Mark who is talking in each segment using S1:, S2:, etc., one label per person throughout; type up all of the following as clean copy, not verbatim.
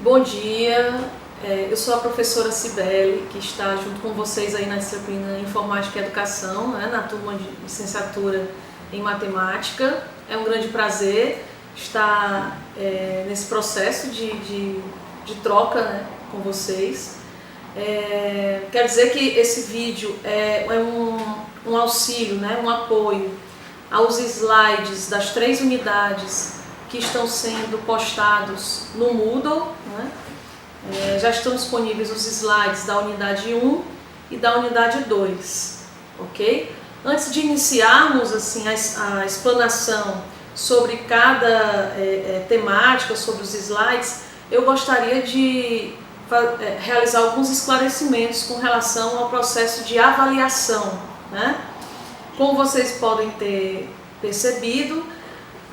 S1: Bom dia, eu sou a professora Cibele, que está junto com vocês aí na disciplina Informática e Educação, né, na turma de licenciatura em Matemática. É um grande prazer estar nesse processo de troca, né, com vocês. Quero dizer que esse vídeo é um auxílio, né, um apoio aos slides das 3 unidades que estão sendo postados no Moodle, né? Já estão disponíveis os slides da unidade 1 e da unidade 2, ok? Antes de iniciarmos assim, a explanação sobre cada temática, sobre os slides, eu gostaria de realizar alguns esclarecimentos com relação ao processo de avaliação, né? Como vocês podem ter percebido,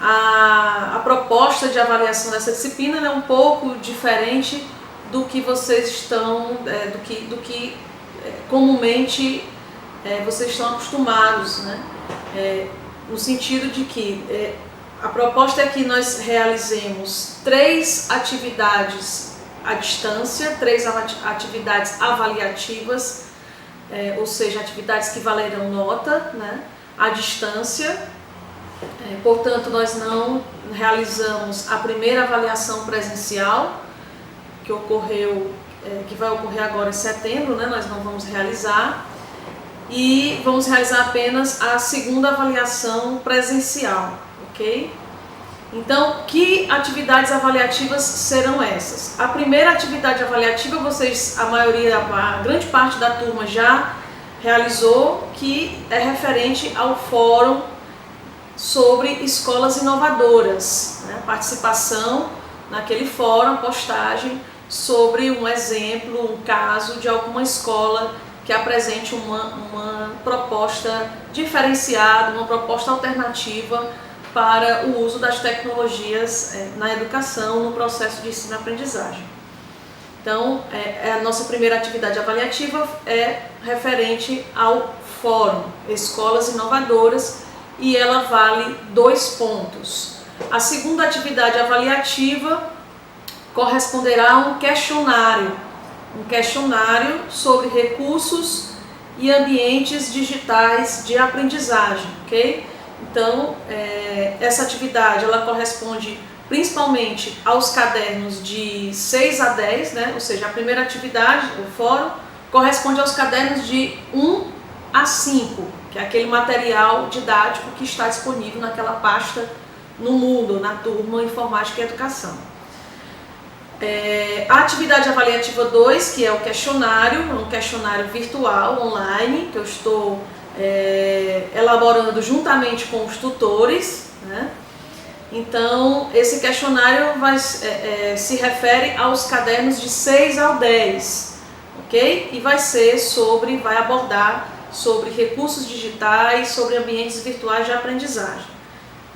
S1: a proposta de avaliação dessa disciplina é um pouco diferente do que vocês estão, do que comumente vocês estão acostumados, né? No sentido de que a proposta é que nós realizemos 3 atividades à distância, 3 atividades avaliativas, ou seja, atividades que valerão nota, né, à distância. Portanto, nós não realizamos a primeira avaliação presencial, que vai ocorrer agora em setembro, né, nós não vamos realizar, e vamos realizar apenas a segunda avaliação presencial, ok? Então, que atividades avaliativas serão essas? A primeira atividade avaliativa, a grande parte da turma já realizou, que é referente ao fórum sobre escolas inovadoras, né? Participação naquele fórum, postagem sobre um exemplo, um caso de alguma escola que apresente uma proposta diferenciada, uma proposta alternativa para o uso das tecnologias na educação, no processo de ensino-aprendizagem. Então, a nossa primeira atividade avaliativa é referente ao Fórum Escolas Inovadoras e ela vale 2 pontos. A segunda atividade avaliativa corresponderá a um questionário sobre recursos e ambientes digitais de aprendizagem, ok? Então, essa atividade ela corresponde principalmente aos cadernos de 6 a 10, né? Ou seja, a primeira atividade, o fórum, corresponde aos cadernos de 1 a 5, que é aquele material didático que está disponível naquela pasta no Moodle, na turma Informática e Educação. A atividade avaliativa 2, que é o questionário, um questionário virtual, online, que eu estou elaborando juntamente com os tutores, né? Então, esse questionário se refere aos cadernos de 6 ao 10, ok? E vai abordar sobre recursos digitais, sobre ambientes virtuais de aprendizagem,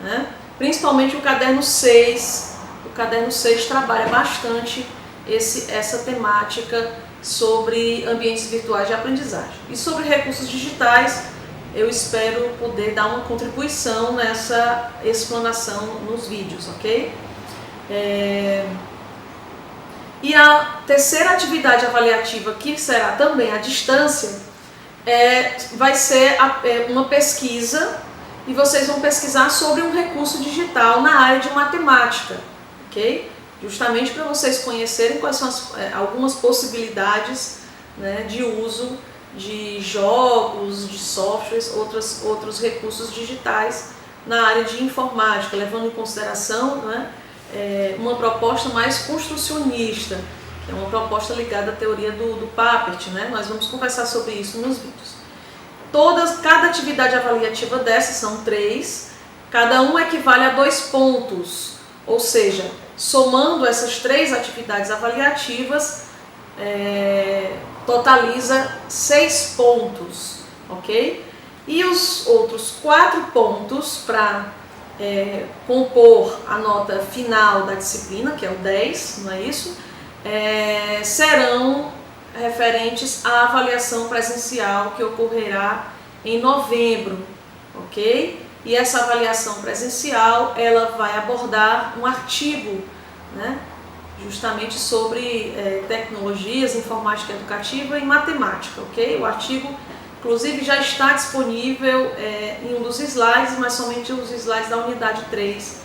S1: né? Principalmente o caderno 6. O caderno 6 trabalha bastante essa temática sobre ambientes virtuais de aprendizagem. E sobre recursos digitais, eu espero poder dar uma contribuição nessa explanação nos vídeos, ok? E a terceira atividade avaliativa, que será também à distância, vai ser uma pesquisa, e vocês vão pesquisar sobre um recurso digital na área de matemática, ok? Justamente para vocês conhecerem quais são algumas possibilidades, né, de uso de jogos, de softwares, outros recursos digitais na área de informática, levando em consideração, né, uma proposta mais construcionista, que é uma proposta ligada à teoria do Papert, né? Nós vamos conversar sobre isso nos vídeos. Cada atividade avaliativa dessas são 3, cada uma equivale a 2 pontos, ou seja, somando essas 3 atividades avaliativas, totaliza 6 pontos, ok? E os outros 4 pontos para compor a nota final da disciplina, que é o 10, não é isso? Serão referentes à avaliação presencial que ocorrerá em novembro, ok? E essa avaliação presencial, ela vai abordar um artigo, né, justamente sobre tecnologias, informática educativa e matemática, ok? O artigo, inclusive, já está disponível em um dos slides, mas somente os slides da unidade 3,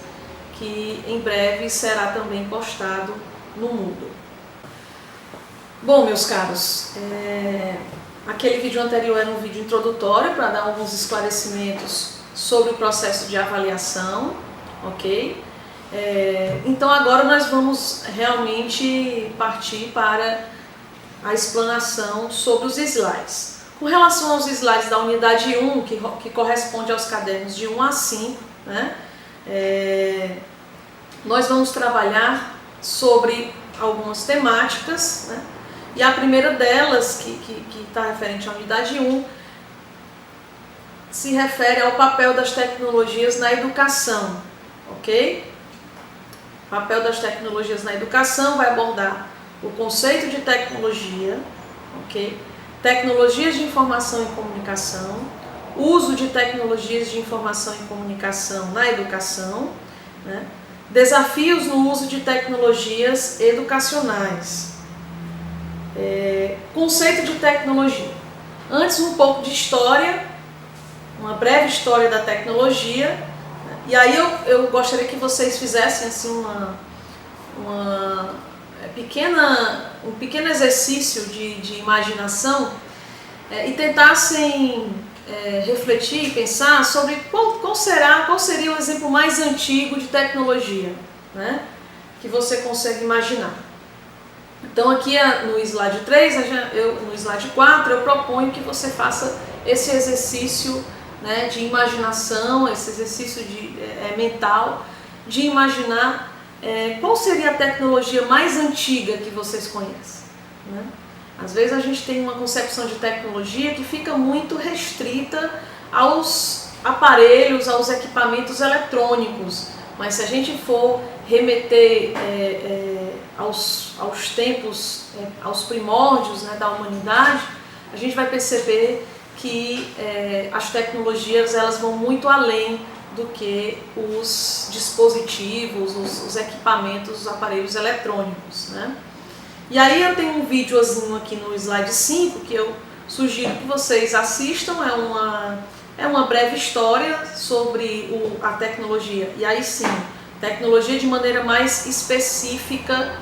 S1: que em breve será também postado no Moodle. Bom, meus caros, aquele vídeo anterior era um vídeo introdutório para dar alguns esclarecimentos sobre o processo de avaliação, ok? Então agora nós vamos realmente partir para a explanação sobre os slides. Com relação aos slides da unidade 1, que corresponde aos cadernos de 1 a 5, né, nós vamos trabalhar sobre algumas temáticas, né, e a primeira delas, que está referente à unidade 1, se refere ao papel das tecnologias na educação, ok? O papel das tecnologias na educação vai abordar o conceito de tecnologia, ok? Tecnologias de informação e comunicação, uso de tecnologias de informação e comunicação na educação, né? Desafios no uso de tecnologias educacionais. Conceito de tecnologia. Antes, um pouco de história, uma breve história da tecnologia. E aí eu gostaria que vocês fizessem assim um pequeno exercício de imaginação e tentassem refletir e pensar sobre qual seria o exemplo mais antigo de tecnologia, né, que você consegue imaginar. Então aqui no slide 3, no slide 4, eu proponho que você faça esse exercício, né, de imaginação, esse exercício mental, de imaginar qual seria a tecnologia mais antiga que vocês conhecem, né? Às vezes a gente tem uma concepção de tecnologia que fica muito restrita aos aparelhos, aos equipamentos eletrônicos, mas se a gente for remeter aos tempos, aos primórdios, né, da humanidade, a gente vai perceber que as tecnologias elas vão muito além do que os dispositivos, os equipamentos, os aparelhos eletrônicos, né? E aí eu tenho um videozinho aqui no slide 5 que eu sugiro que vocês assistam, é uma breve história sobre a tecnologia, e aí sim, tecnologia de maneira mais específica,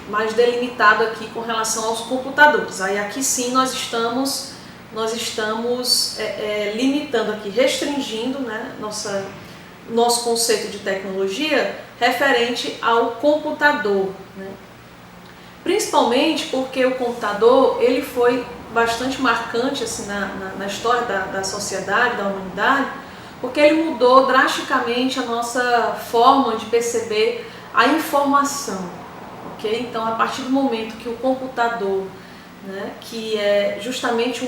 S1: mais delimitado aqui com relação aos computadores. Aí aqui sim nós estamos limitando aqui, restringindo, né, nosso conceito de tecnologia referente ao computador, né? Principalmente porque o computador ele foi bastante marcante assim, na história da sociedade, da humanidade, porque ele mudou drasticamente a nossa forma de perceber a informação. Okay? Então, a partir do momento que o computador, né, que é justamente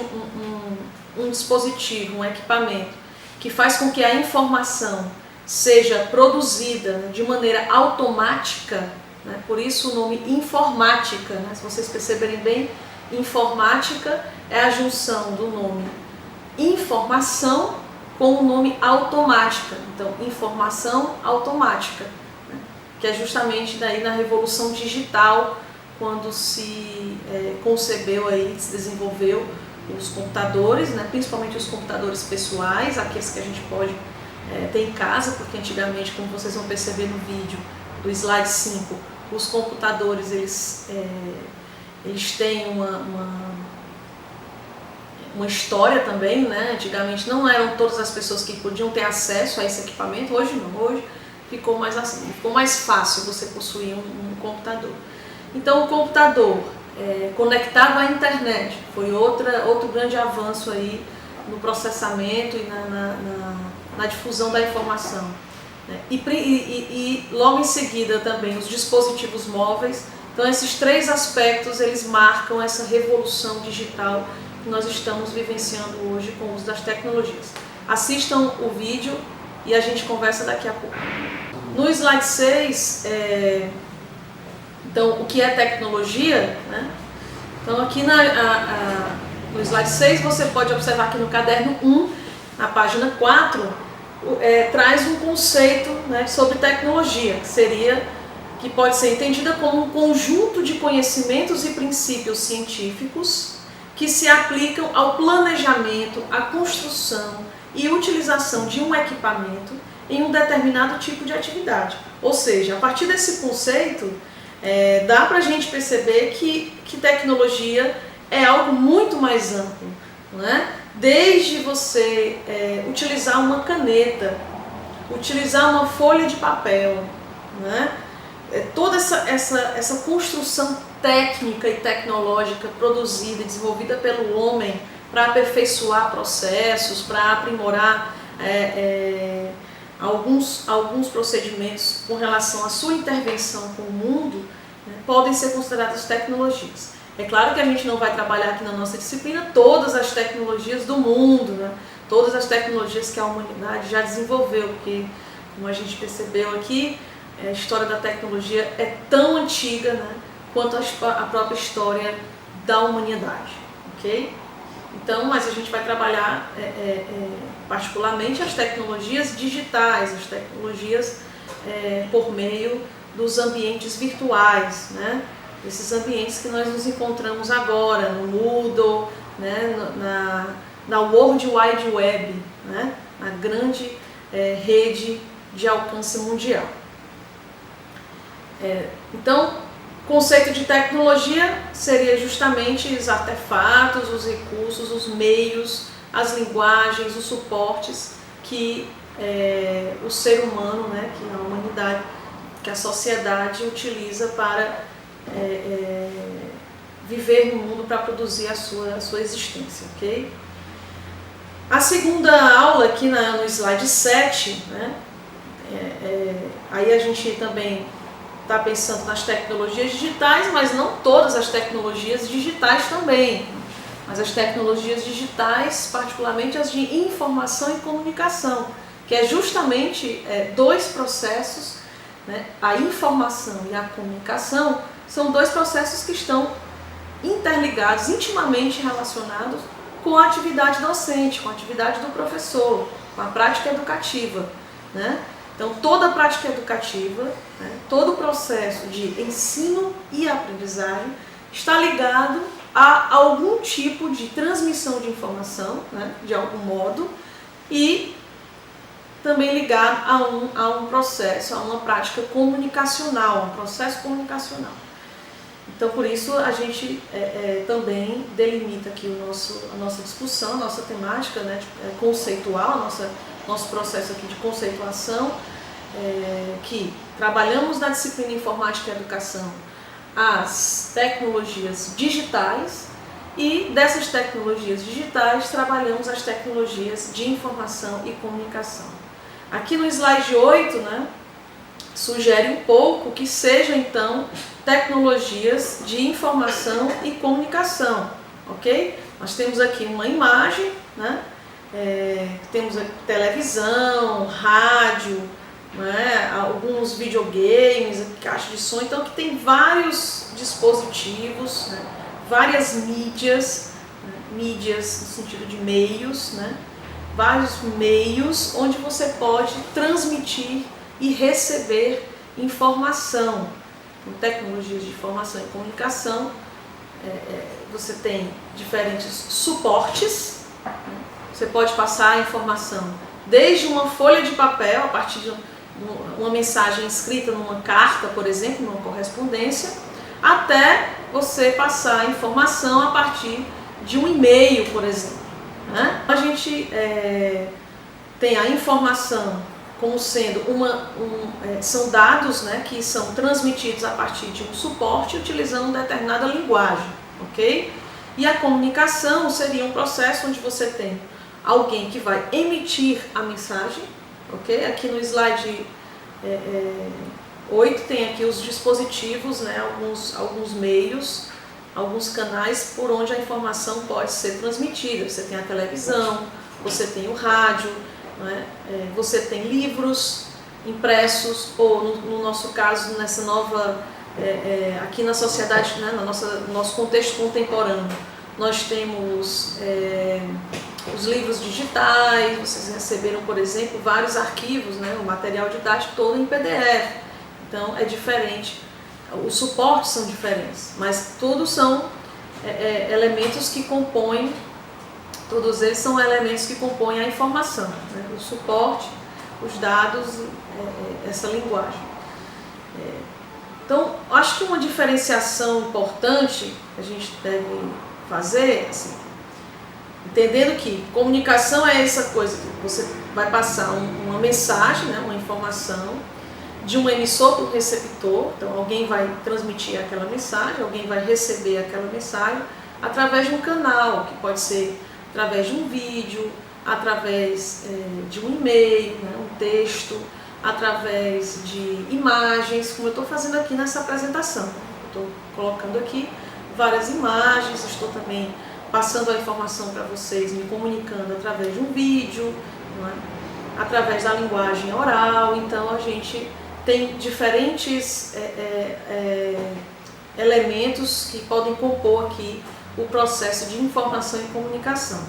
S1: um dispositivo, um equipamento, que faz com que a informação seja produzida, né, de maneira automática, né, por isso o nome informática, né, se vocês perceberem bem, informática é a junção do nome informação com o nome automática, então informação automática, que é justamente daí na revolução digital, quando se concebeu aí, se desenvolveu os computadores, né, principalmente os computadores pessoais, aqueles que a gente pode ter em casa, porque antigamente, como vocês vão perceber no vídeo do slide 5, os computadores eles têm uma história também, né? Antigamente não eram todas as pessoas que podiam ter acesso a esse equipamento, hoje não, hoje ficou mais assim, ficou mais fácil você possuir um computador. Então o computador conectado à internet foi outro grande avanço aí no processamento e na difusão da informação, né? E logo em seguida também os dispositivos móveis. Então esses três aspectos eles marcam essa revolução digital que nós estamos vivenciando hoje com o uso das tecnologias. Assistam o vídeo e a gente conversa daqui a pouco. No slide 6, então, o que é tecnologia, né? Então aqui no slide 6 você pode observar que no caderno 1, na página 4, traz um conceito, né, sobre tecnologia, que seria que pode ser entendida como um conjunto de conhecimentos e princípios científicos que se aplicam ao planejamento, à construção e utilização de um equipamento em um determinado tipo de atividade. Ou seja, a partir desse conceito, dá para a gente perceber que tecnologia é algo muito mais amplo, né? Desde você utilizar uma caneta, utilizar uma folha de papel, né? Toda essa construção técnica e tecnológica produzida e desenvolvida pelo homem para aperfeiçoar processos, para aprimorar alguns procedimentos com relação à sua intervenção com o mundo, né, podem ser consideradas tecnologias. É claro que a gente não vai trabalhar aqui na nossa disciplina todas as tecnologias do mundo, né, todas as tecnologias que a humanidade já desenvolveu, porque, como a gente percebeu aqui, a história da tecnologia é tão antiga, né, quanto a própria história da humanidade, ok? Então, mas a gente vai trabalhar particularmente as tecnologias digitais, as tecnologias por meio dos ambientes virtuais, né? Esses ambientes que nós nos encontramos agora, no Moodle, né? na World Wide Web, né? Na grande rede de alcance mundial. Então, o conceito de tecnologia seria justamente os artefatos, os recursos, os meios, as linguagens, os suportes que o ser humano, né, que a humanidade, que a sociedade utiliza para viver no mundo, para produzir a sua existência, ok? A segunda aula aqui no slide 7, né, aí a gente também está pensando nas tecnologias digitais, mas não todas as tecnologias digitais também, mas as tecnologias digitais, particularmente as de informação e comunicação, que é justamente dois processos, né? A informação e a comunicação são dois processos que estão interligados, intimamente relacionados com a atividade docente, com a atividade do professor, com a prática educativa, né? Então, toda a prática educativa, né, todo o processo de ensino e aprendizagem está ligado a algum tipo de transmissão de informação, né, de algum modo, e também ligado a um processo, a uma prática comunicacional, a um processo comunicacional. Então, por isso, a gente também delimita aqui a nossa discussão, a nossa temática, né, conceitual, nosso processo aqui de conceituação, que trabalhamos na disciplina Informática e Educação as tecnologias digitais e dessas tecnologias digitais trabalhamos as tecnologias de informação e comunicação. Aqui no slide 8, né, sugere um pouco que sejam então tecnologias de informação e comunicação, ok? Nós temos aqui uma imagem, né? Temos aqui televisão, rádio, né? Alguns videogames, caixa de som, então que tem vários dispositivos, né? Várias mídias, né? Mídias no sentido de meios, né? Vários meios onde você pode transmitir e receber informação. Com tecnologias de informação e comunicação, você tem diferentes suportes, né? Você pode passar a informação desde uma folha de papel, a partir de uma mensagem escrita numa carta, por exemplo, numa correspondência, até você passar a informação a partir de um e-mail, por exemplo, né? A gente tem a informação como sendo são dados, né, que são transmitidos a partir de um suporte utilizando determinada linguagem, ok? E a comunicação seria um processo onde você tem alguém que vai emitir a mensagem, ok? Aqui no slide 8 tem aqui os dispositivos, né, alguns meios, alguns canais por onde a informação pode ser transmitida. Você tem a televisão, você tem o rádio, né, você tem livros impressos, ou no nosso caso, nessa nova, aqui na sociedade, né, no nosso contexto contemporâneo, nós temos os livros digitais. Vocês receberam, por exemplo, vários arquivos, né, o material didático todo em PDF. Então é diferente, os suportes são diferentes, mas todos são elementos que compõem, todos eles são elementos que compõem a informação, né? O suporte, os dados, essa linguagem. Então, acho que uma diferenciação importante que a gente deve fazer, assim, entendendo que comunicação é essa coisa que você vai passar uma mensagem, né, uma informação, de um emissor para o receptor. Então alguém vai transmitir aquela mensagem, alguém vai receber aquela mensagem através de um canal, que pode ser através de um vídeo, através de um e-mail, né, um texto, através de imagens, como eu estou fazendo aqui nessa apresentação. Estou colocando aqui várias imagens, estou também passando a informação para vocês, me comunicando através de um vídeo, não é? Através da linguagem oral. Então a gente tem diferentes elementos que podem compor aqui o processo de informação e comunicação.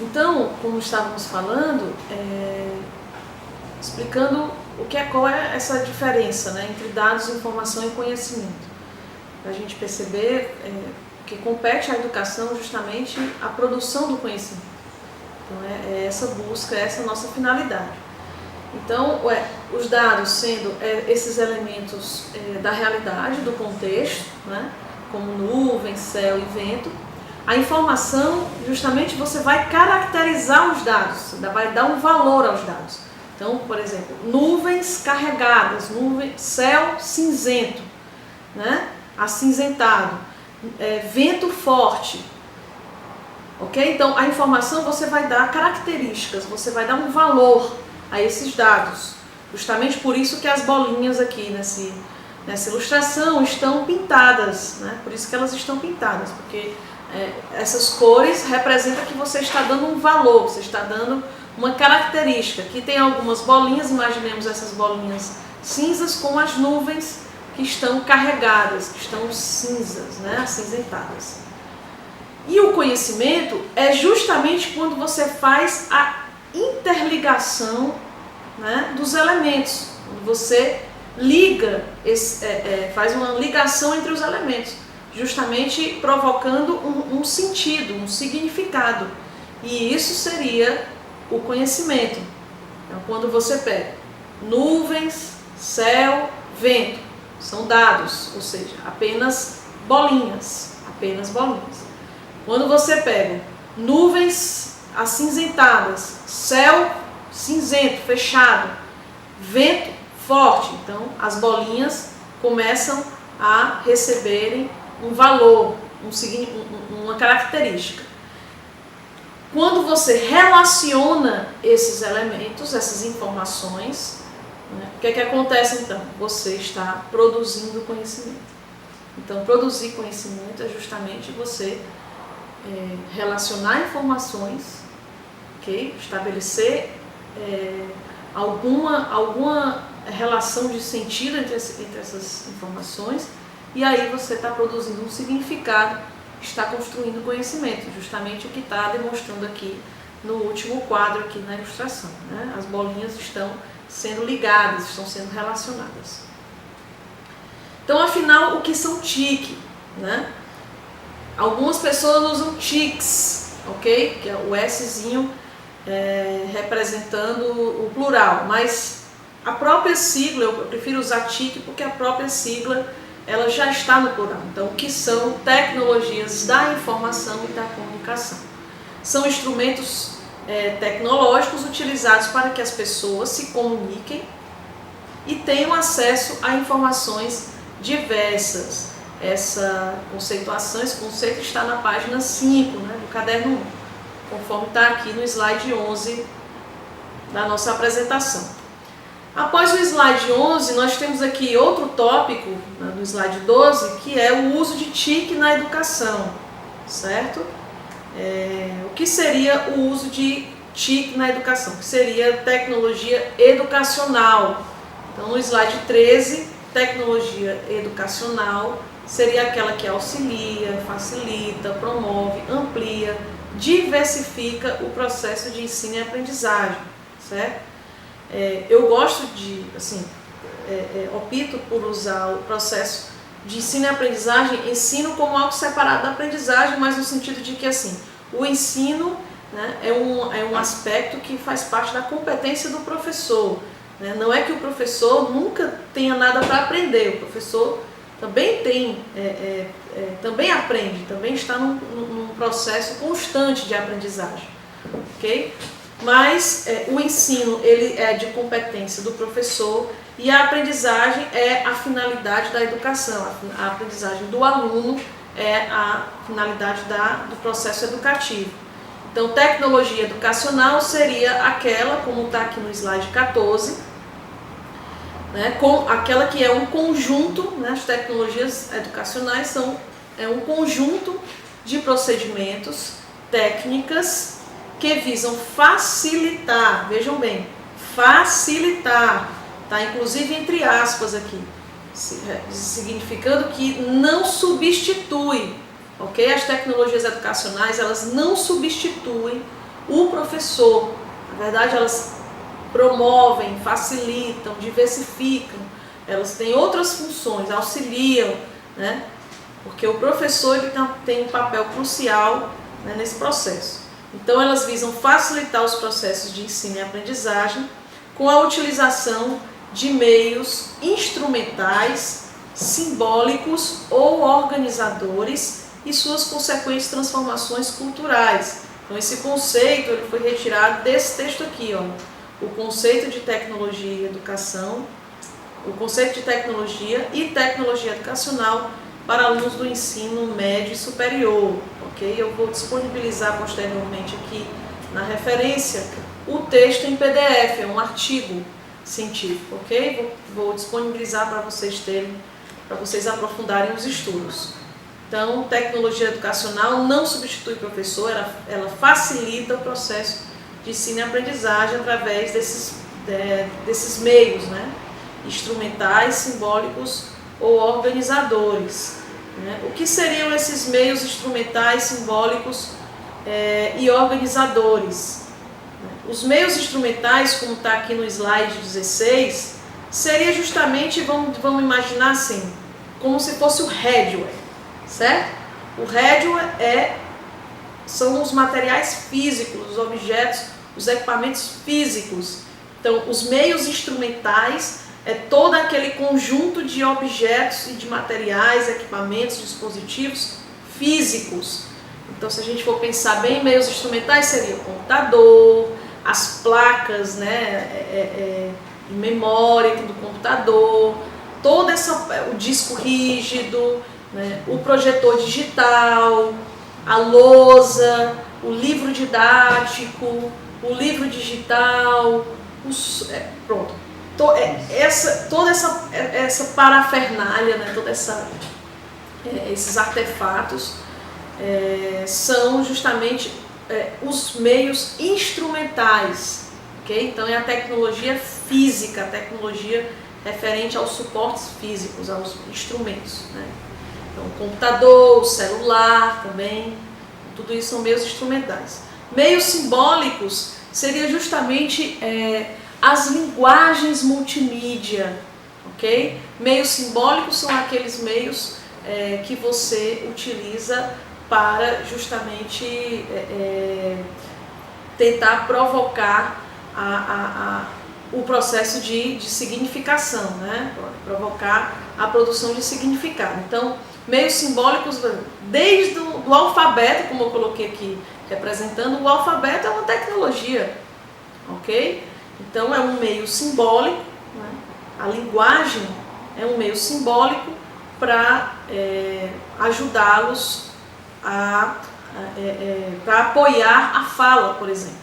S1: Então, como estávamos falando, explicando qual é essa diferença, né, entre dados, informação e conhecimento, para a gente perceber que compete à educação justamente a produção do conhecimento. Então é essa busca, é essa nossa finalidade. Então, os dados sendo esses elementos da realidade, do contexto, né, como nuvem, céu e vento. A informação, justamente, você vai caracterizar os dados, vai dar um valor aos dados. Então, por exemplo, nuvens carregadas, céu cinzento, né, acinzentado, vento forte. Ok? Então, a informação você vai dar características, você vai dar um valor a esses dados. Justamente por isso que as bolinhas aqui nessa ilustração estão pintadas, né? Por isso que elas estão pintadas, porque essas cores representam que você está dando um valor, você está dando uma característica. Aqui tem algumas bolinhas, imaginemos essas bolinhas cinzas com as nuvens que estão carregadas, que estão cinzas, né? Acinzentadas. E o conhecimento é justamente quando você faz a interligação, né, dos elementos, quando você liga, faz uma ligação entre os elementos, justamente provocando um sentido, um significado. E isso seria o conhecimento. Então, quando você pega nuvens, céu, vento, são dados, ou seja, apenas bolinhas, apenas bolinhas. Quando você pega nuvens acinzentadas, céu cinzento, fechado, vento forte, então as bolinhas começam a receberem um valor, uma característica. Quando você relaciona esses elementos, essas informações, né, o que é que acontece então? Você está produzindo conhecimento. Então, produzir conhecimento é justamente você relacionar informações, okay? Estabelecer alguma relação de sentido entre essas informações, e aí você está produzindo um significado, está construindo conhecimento, justamente o que está demonstrando aqui no último quadro aqui na ilustração, né? As bolinhas estão sendo ligadas, estão sendo relacionadas. Então, afinal, o que são TIC, né? Algumas pessoas usam TICs, ok? Que é o Szinho representando o plural, mas a própria sigla, eu prefiro usar TIC porque a própria sigla ela já está no plural. Então, o que são tecnologias da informação e da comunicação? São instrumentos tecnológicos utilizados para que as pessoas se comuniquem e tenham acesso a informações diversas. Essa conceituação, esse conceito está na página 5, né, do caderno 1, conforme está aqui no slide 11 da nossa apresentação. Após o slide 11, nós temos aqui outro tópico, né, no slide 12, que é o uso de TIC na educação, certo? O que seria o uso de TIC na educação? O que seria tecnologia educacional? Então, no slide 13, tecnologia educacional seria aquela que auxilia, facilita, promove, amplia, diversifica o processo de ensino e aprendizagem, certo? Eu gosto de, assim, opto por usar o processo de ensino e aprendizagem, ensino como algo separado da aprendizagem, mas no sentido de que, assim, o ensino, né, é um aspecto que faz parte da competência do professor, né? Não é que o professor nunca tenha nada para aprender, o professor também também aprende, também está num processo constante de aprendizagem, ok? Mas o ensino ele é de competência do professor e a aprendizagem é a finalidade da educação, a aprendizagem do aluno é a finalidade do processo educativo. Então, tecnologia educacional seria aquela, como está aqui no slide 14, né, aquela que é um conjunto, né, as tecnologias educacionais é um conjunto de procedimentos, técnicas que visam facilitar, vejam bem, facilitar, tá inclusive entre aspas aqui, significando que não substitui, ok? As tecnologias educacionais, elas não substituem o professor, na verdade elas promovem, facilitam, diversificam, elas têm outras funções, auxiliam, né? Porque o professor ele tem um papel crucial, né, nesse processo. Então elas visam facilitar os processos de ensino e aprendizagem com a utilização de meios instrumentais, simbólicos ou organizadores e suas consequentes transformações culturais. Então esse conceito ele foi retirado desse texto aqui, ó. O conceito de tecnologia e educação, o conceito de tecnologia e tecnologia educacional para alunos do ensino médio e superior, ok? Eu vou disponibilizar posteriormente aqui na referência o texto em PDF, é um artigo científico, ok? Vou disponibilizar para vocês terem, para vocês aprofundarem os estudos. Então, tecnologia educacional não substitui o professor, ela facilita o processo de ensino e aprendizagem através desses meios, né? Instrumentais, simbólicos ou organizadores. Né? O que seriam esses meios instrumentais, simbólicos e organizadores? Os meios instrumentais, como está aqui no slide 16, seria justamente, vamos imaginar assim, como se fosse o hardware, certo? O hardware são os materiais físicos, os objetos, os equipamentos físicos. Então, os meios instrumentais é todo aquele conjunto de objetos e de materiais, equipamentos, dispositivos físicos. Então, se a gente for pensar bem, meios instrumentais seria o computador, as placas, né, de memória do computador, o disco rígido, né, o projetor digital, a lousa, o livro didático, o livro digital, pronto. Toda essa parafernália, né, esses artefatos são justamente os meios instrumentais, ok? Então é a tecnologia física, a tecnologia referente aos suportes físicos, aos instrumentos, né? Então o computador, o celular também, tudo isso são meios instrumentais. Meios simbólicos seria justamente as linguagens multimídia, ok? Meios simbólicos são aqueles meios que você utiliza para justamente tentar provocar o processo de significação, né? Provocar a produção de significado. Então, meios simbólicos, desde o alfabeto, como eu coloquei aqui, representando, o alfabeto é uma tecnologia, ok? Então é um meio simbólico, né? A linguagem é um meio simbólico para ajudá-los para apoiar a fala, por exemplo.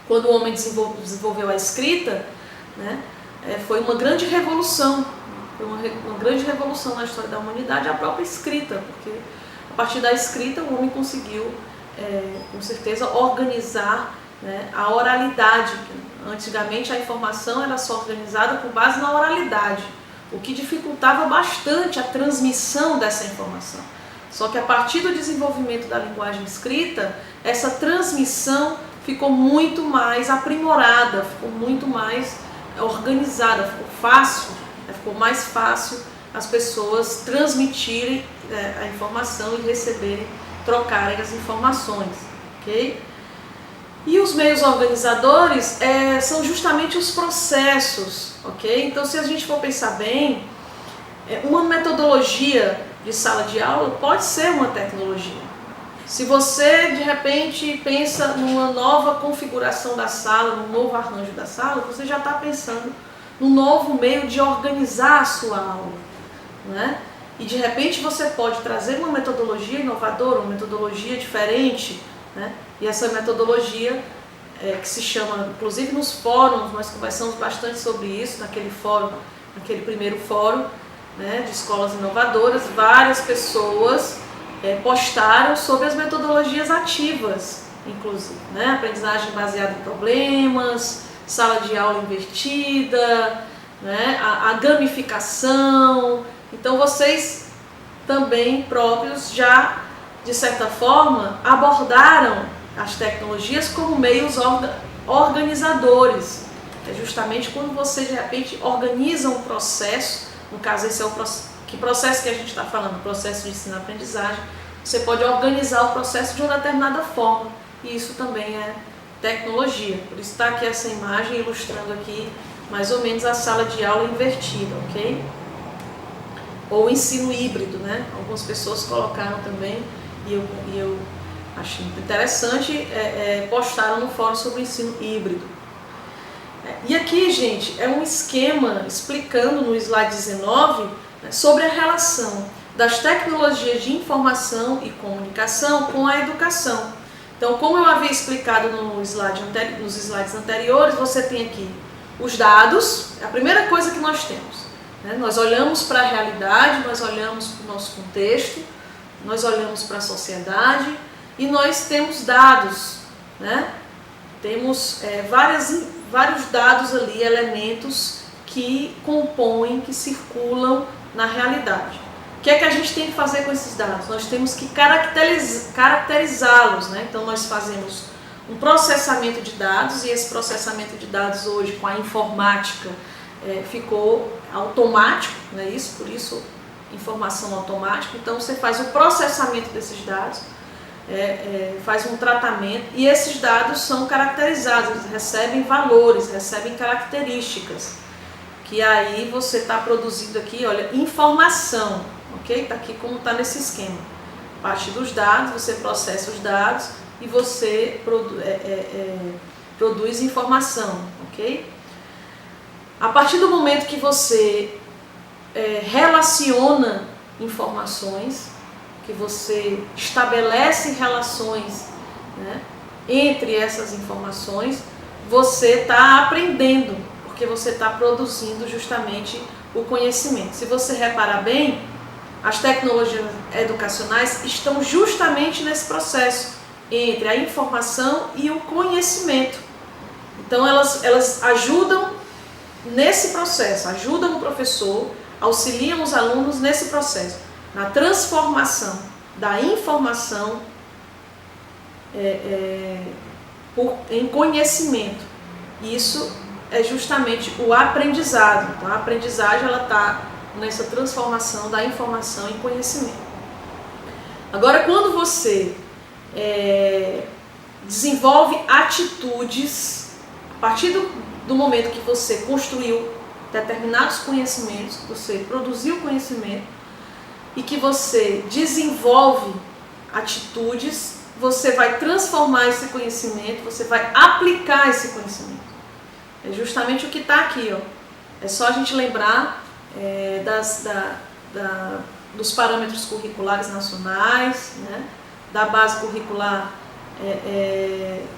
S1: Quando o homem desenvolveu a escrita, né, foi uma grande revolução, na história da humanidade, a própria escrita, porque a partir da escrita o homem conseguiu, com certeza, organizar, né, a oralidade. Antigamente a informação era só organizada com base na oralidade, o que dificultava bastante a transmissão dessa informação. Só que a partir do desenvolvimento da linguagem escrita, essa transmissão ficou muito mais aprimorada, ficou muito mais organizada, ficou fácil, ficou mais fácil as pessoas transmitirem a informação e receberem, trocarem as informações, ok? E os meios organizadores são justamente os processos, ok? Então, se a gente for pensar bem, uma metodologia de sala de aula pode ser uma tecnologia. Se você, de repente, pensa numa nova configuração da sala, num novo arranjo da sala, você já está pensando num novo meio de organizar a sua aula, né? E, de repente, você pode trazer uma metodologia inovadora, uma metodologia diferente, né? E essa metodologia, que se chama, inclusive nos fóruns, nós conversamos bastante sobre isso, naquele primeiro fórum, né, de escolas inovadoras, várias pessoas postaram sobre as metodologias ativas, inclusive, né? Aprendizagem baseada em problemas, sala de aula invertida, né? A gamificação. Então vocês também próprios já, de certa forma, abordaram as tecnologias como meios organizadores. É justamente quando você, de repente, organiza um processo, no caso esse é o processo que a gente está falando, o processo de ensino-aprendizagem, você pode organizar o processo de uma determinada forma, e isso também é tecnologia. Por isso está aqui essa imagem ilustrando aqui mais ou menos a sala de aula invertida, ok? Ou ensino híbrido, né? Algumas pessoas colocaram também, e eu achei interessante, postaram no fórum sobre o ensino híbrido. E aqui, gente, é um esquema explicando no slide 19, né, sobre a relação das tecnologias de informação e comunicação com a educação. Então, como eu havia explicado nos slides anteriores, você tem aqui os dados, é a primeira coisa que nós temos, né? Nós olhamos para a realidade, nós olhamos para o nosso contexto, nós olhamos para a sociedade e nós temos dados, né? Temos vários dados ali, elementos que compõem, que circulam na realidade. O que é que a gente tem que fazer com esses dados? Nós temos que caracterizá-los, né? Então nós fazemos um processamento de dados, e esse processamento de dados hoje com a informática ficou automático, né? Por isso informação automática. Então você faz o processamento desses dados, faz um tratamento, e esses dados são caracterizados, eles recebem valores, recebem características, que aí você está produzindo aqui, olha, informação, ok? Está aqui como está nesse esquema. A partir dos dados, você processa os dados e você produz informação, ok? A partir do momento que você relaciona informações, que você estabelece relações, né, entre essas informações, você está aprendendo, porque você está produzindo justamente o conhecimento. Se você reparar bem, as tecnologias educacionais estão justamente nesse processo, entre a informação e o conhecimento. Então elas ajudam nesse processo, ajudam o professor, auxiliam os alunos nesse processo, na transformação da informação em conhecimento. Isso é justamente o aprendizado. Então, a aprendizagem está nessa transformação da informação em conhecimento. Agora, quando você desenvolve atitudes, a partir do momento que você construiu determinados conhecimentos, que você produziu conhecimento, e que você desenvolve atitudes, você vai transformar esse conhecimento, você vai aplicar esse conhecimento. É justamente o que está aqui, ó. É só a gente lembrar dos parâmetros curriculares nacionais, né? Da base curricular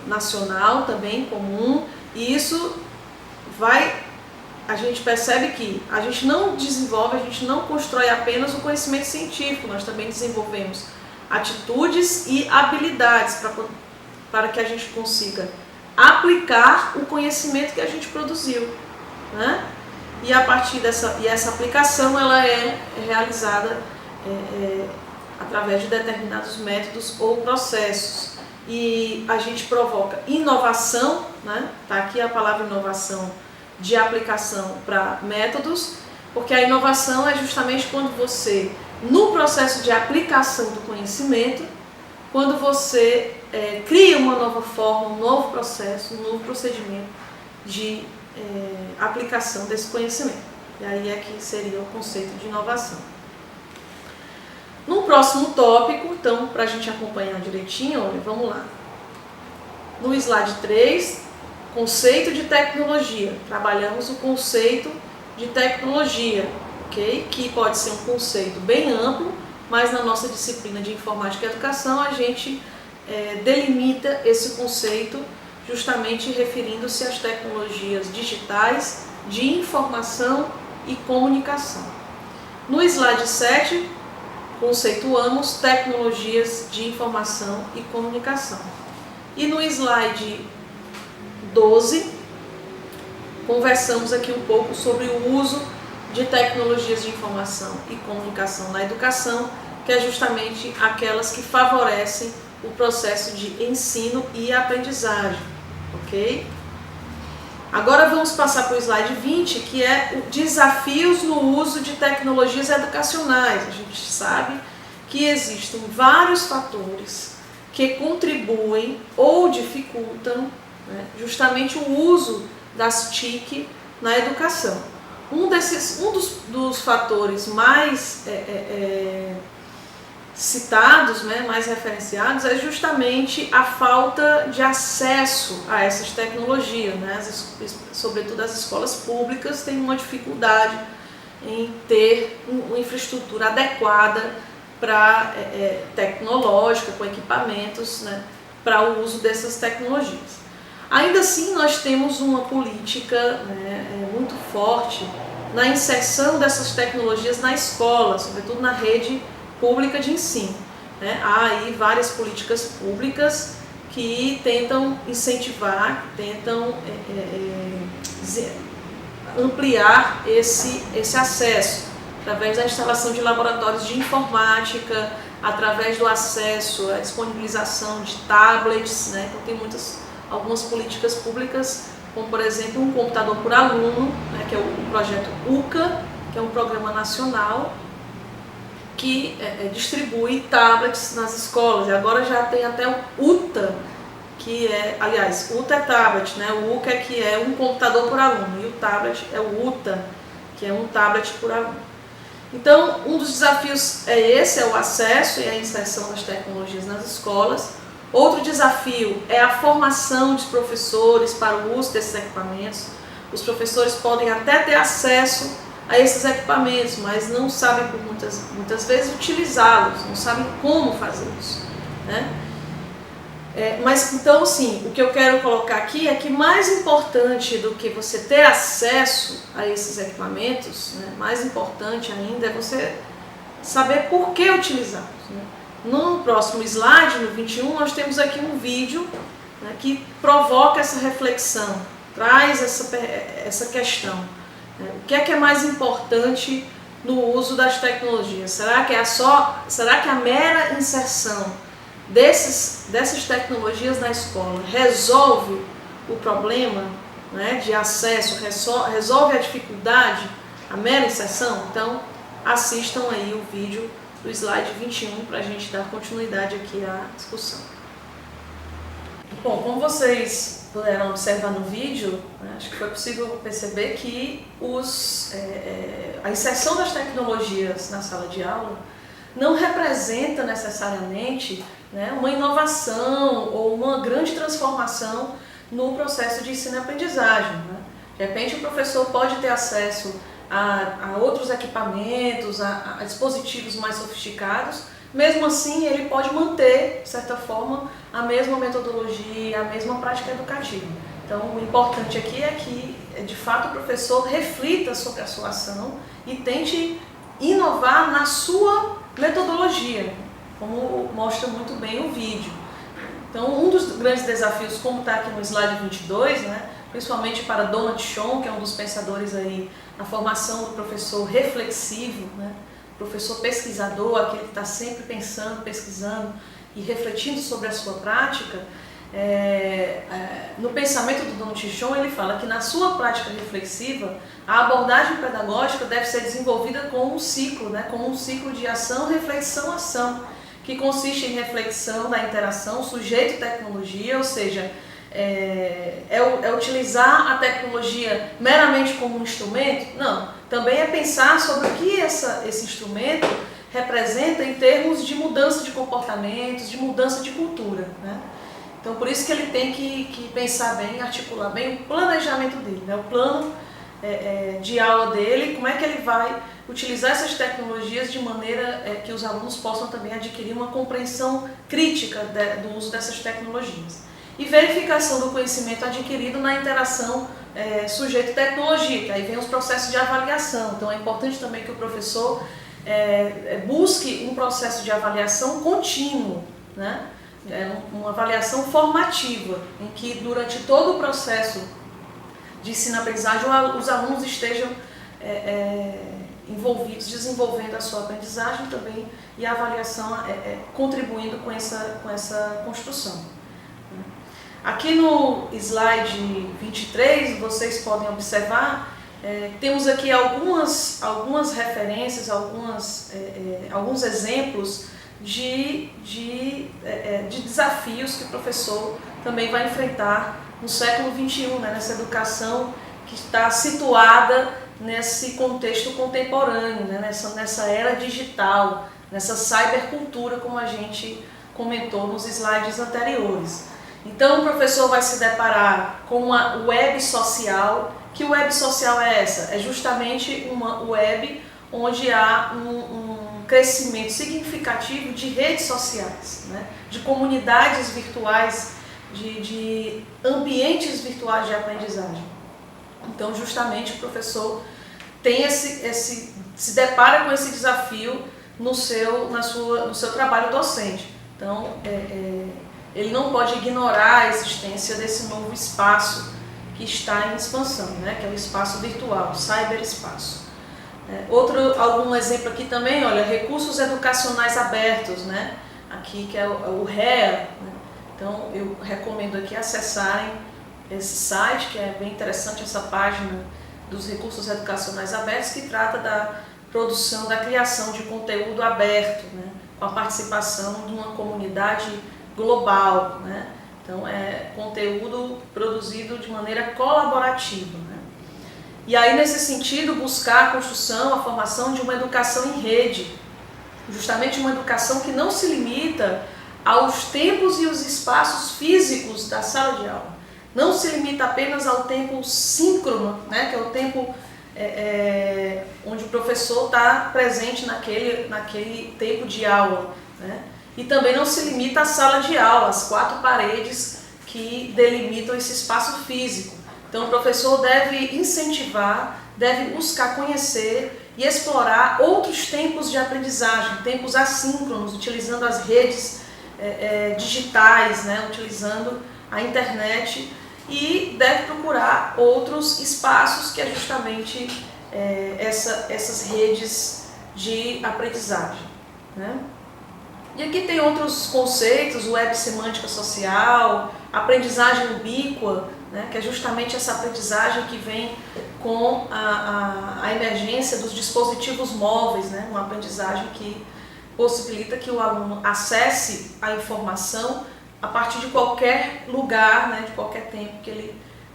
S1: nacional também, comum, e isso a gente percebe que a gente não desenvolve, a gente não constrói apenas o conhecimento científico, nós também desenvolvemos atitudes e habilidades para que a gente consiga aplicar o conhecimento que a gente produziu, né? E a partir essa aplicação ela é realizada através de determinados métodos ou processos. e a gente provoca inovação, né? Tá aqui a palavra inovação de aplicação para métodos, porque a inovação é justamente quando você, no processo de aplicação do conhecimento, quando você cria uma nova forma, um novo processo, um novo procedimento de aplicação desse conhecimento. E aí é que seria o conceito de inovação. No próximo tópico, então, para a gente acompanhar direitinho, olha, vamos lá. No slide 3, conceito de tecnologia. Trabalhamos o conceito de tecnologia, ok? Que pode ser um conceito bem amplo, mas na nossa disciplina de Informática e Educação a gente delimita esse conceito justamente referindo-se às tecnologias digitais de informação e comunicação. No slide 7, conceituamos tecnologias de informação e comunicação. E no slide 12, conversamos aqui um pouco sobre o uso de tecnologias de informação e comunicação na educação, que é justamente aquelas que favorecem o processo de ensino e aprendizagem, ok? Agora vamos passar para o slide 20, que é desafios no uso de tecnologias educacionais. A gente sabe que existem vários fatores que contribuem ou dificultam, né, justamente o uso das TIC na educação. Um dos fatores mais citados, né, mais referenciados, é justamente a falta de acesso a essas tecnologias, né? Sobretudo as escolas públicas têm uma dificuldade em ter uma infraestrutura adequada tecnológica, com equipamentos, né, para o uso dessas tecnologias. Ainda assim, nós temos uma política, né, muito forte na inserção dessas tecnologias na escola, sobretudo na rede pública de ensino, né? Há aí várias políticas públicas que tentam incentivar, que tentam ampliar esse acesso, através da instalação de laboratórios de informática, através do acesso à disponibilização de tablets, né? Então tem algumas políticas públicas, como por exemplo um computador por aluno, né, que é o projeto UCA, que é um programa nacional que distribui tablets nas escolas. E agora já tem até o UTA, que aliás, UTA é tablet, né? O UCA que é um computador por aluno, e o tablet é o UTA, que é um tablet por aluno. Então, um dos desafios é o acesso e a inserção das tecnologias nas escolas. Outro desafio é a formação dos professores para o uso desses equipamentos. Os professores podem até ter acesso a esses equipamentos, mas não sabem por muitas vezes utilizá-los, não sabem como fazer isso, né? Mas então, sim, o que eu quero colocar aqui é que mais importante do que você ter acesso a esses equipamentos, né, mais importante ainda é você saber por que utilizá-los, né? No próximo slide, no 21, nós temos aqui um vídeo, né, que provoca essa reflexão, traz essa questão. O que é mais importante no uso das tecnologias? Será que a mera inserção dessas tecnologias na escola resolve o problema, né, de acesso, resolve a dificuldade, a mera inserção? Então, assistam aí o vídeo do slide 21 para a gente dar continuidade aqui à discussão. Bom, como vocês puderam observar no vídeo, né, acho que foi possível perceber que a inserção das tecnologias na sala de aula não representa necessariamente, né, uma inovação ou uma grande transformação no processo de ensino e aprendizagem, né? De repente o professor pode ter acesso a outros equipamentos, a dispositivos mais sofisticados. Mesmo assim, ele pode manter, de certa forma, a mesma metodologia, a mesma prática educativa. Então, o importante aqui é que, de fato, o professor reflita sobre a sua ação e tente inovar na sua metodologia, como mostra muito bem o vídeo. Então, um dos grandes desafios, como está aqui no slide 22, né, principalmente para Donald Schoen, que é um dos pensadores aí na formação do professor reflexivo, né, professor pesquisador, aquele que está sempre pensando, pesquisando e refletindo sobre a sua prática, no pensamento do Dom Tichon ele fala que na sua prática reflexiva a abordagem pedagógica deve ser desenvolvida com um ciclo, né, com um ciclo de ação, reflexão, ação, que consiste em reflexão da interação sujeito-tecnologia, ou seja, utilizar a tecnologia meramente como um instrumento? Não, também é pensar sobre o que esse instrumento representa em termos de mudança de comportamentos, de mudança de cultura, né? Então, por isso que ele tem que pensar bem, articular bem o planejamento dele, né? O plano de aula dele, como é que ele vai utilizar essas tecnologias de maneira que os alunos possam também adquirir uma compreensão crítica do uso dessas tecnologias. E verificação do conhecimento adquirido na interação sujeito-tecnologia, aí vem os processos de avaliação. Então, é importante também que o professor busque um processo de avaliação contínuo, né? Uma avaliação formativa, em que durante todo o processo de ensino-aprendizagem os alunos estejam envolvidos, desenvolvendo a sua aprendizagem também, e a avaliação contribuindo com essa construção. Aqui no slide 23, vocês podem observar, temos aqui algumas referências, alguns exemplos de desafios que o professor também vai enfrentar no século XXI, né, nessa educação que está situada nesse contexto contemporâneo, né, nessa era digital, nessa cybercultura, como a gente comentou nos slides anteriores. Então o professor vai se deparar com uma web social. Que web social é essa? É justamente uma web onde há um crescimento significativo de redes sociais, né? De comunidades virtuais, de ambientes virtuais de aprendizagem. Então, justamente, o professor tem se depara com esse desafio no seu trabalho docente. Então, ele não pode ignorar a existência desse novo espaço que está em expansão, né? Que é o espaço virtual, o cyberespaço. Algum exemplo aqui também, olha, recursos educacionais abertos, né? Aqui que é o REA, né? Então eu recomendo aqui acessarem esse site, que é bem interessante, essa página dos recursos educacionais abertos, que trata da produção, da criação de conteúdo aberto, né? Com a participação de uma comunidade global, né? Então é conteúdo produzido de maneira colaborativa, né? E aí, nesse sentido, buscar a construção, a formação de uma educação em rede, justamente uma educação que não se limita aos tempos e os espaços físicos da sala de aula. Não se limita apenas ao tempo síncrono, né, que é o tempo onde o professor está presente naquele tempo de aula, né? E também não se limita à sala de aula, às 4 paredes que delimitam esse espaço físico. Então o professor deve incentivar, deve buscar conhecer e explorar outros tempos de aprendizagem, tempos assíncronos, utilizando as redes digitais, né, utilizando a internet, e deve procurar outros espaços que é justamente essas redes de aprendizagem, né? E aqui tem outros conceitos, web semântica social, aprendizagem ubíqua, né, que é justamente essa aprendizagem que vem com a emergência dos dispositivos móveis, né, uma aprendizagem que possibilita que o aluno acesse a informação a partir de qualquer lugar, né, de qualquer tempo